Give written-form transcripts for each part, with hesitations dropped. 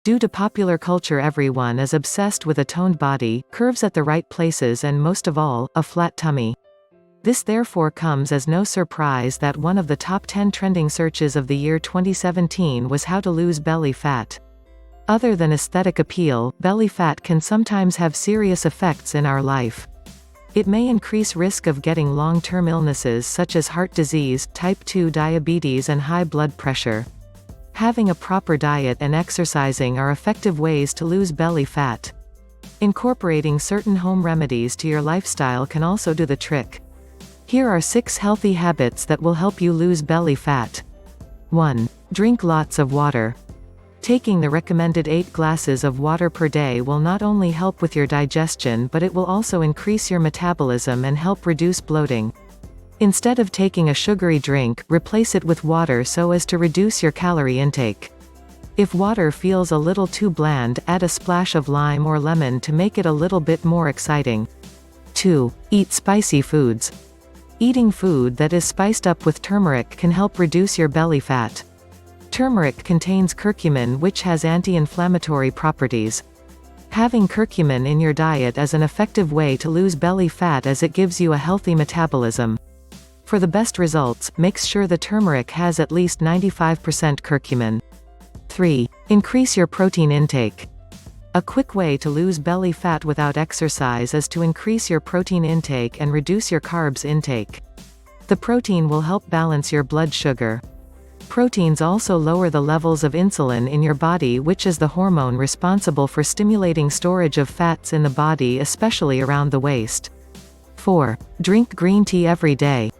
Due to popular culture, everyone is obsessed with a toned body, curves at the right places, and most of all, a flat tummy. This therefore comes as no surprise that one of the top 10 trending searches of the year 2017 was how to lose belly fat. Other than aesthetic appeal, belly fat can sometimes have serious effects in our life. It may increase risk of getting long-term illnesses such as heart disease, type 2 diabetes, and high blood pressure. Having a proper diet and exercising are effective ways to lose belly fat. Incorporating certain home remedies to your lifestyle can also do the trick. Here are 6 healthy habits that will help you lose belly fat. 1. Drink lots of water. Taking the recommended 8 glasses of water per day will not only help with your digestion, but it will also increase your metabolism and help reduce bloating. Instead of taking a sugary drink, replace it with water so as to reduce your calorie intake. If water feels a little too bland, add a splash of lime or lemon to make it a little bit more exciting. 2. Eat spicy foods. Eating food that is spiced up with turmeric can help reduce your belly fat. Turmeric contains curcumin, which has anti-inflammatory properties. Having curcumin in your diet is an effective way to lose belly fat as it gives you a healthy metabolism. For the best results, make sure the turmeric has at least 95% curcumin. 3. Increase your protein intake. A quick way to lose belly fat without exercise is to increase your protein intake and reduce your carbs intake. The protein will help balance your blood sugar. Proteins also lower the levels of insulin in your body, which is the hormone responsible for stimulating storage of fats in the body, especially around the waist. 4. Drink green tea every day.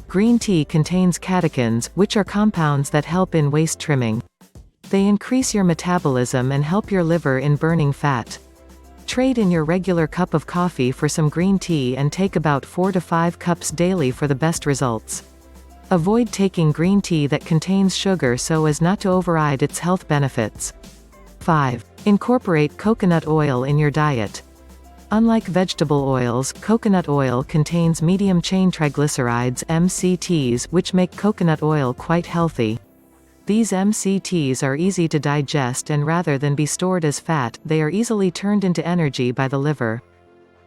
Green tea contains catechins, which are compounds that help in waist trimming. They increase your metabolism and help your liver in burning fat. Trade in your regular cup of coffee for some green tea and take about 4 to 5 cups daily for the best results. Avoid taking green tea that contains sugar so as not to override its health benefits. 5. Incorporate coconut oil in your diet. Unlike vegetable oils, coconut oil contains medium-chain triglycerides (MCTs), which make coconut oil quite healthy. These MCTs are easy to digest, and rather than be stored as fat, they are easily turned into energy by the liver.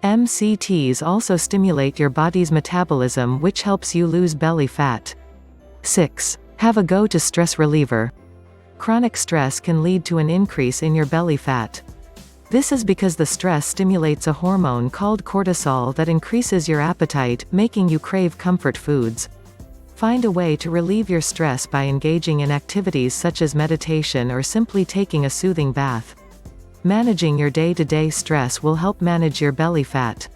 MCTs also stimulate your body's metabolism, which helps you lose belly fat. 6. Have a go-to stress reliever. Chronic stress can lead to an increase in your belly fat. This is because the stress stimulates a hormone called cortisol that increases your appetite, making you crave comfort foods. Find a way to relieve your stress by engaging in activities such as meditation or simply taking a soothing bath. Managing your day-to-day stress will help manage your belly fat.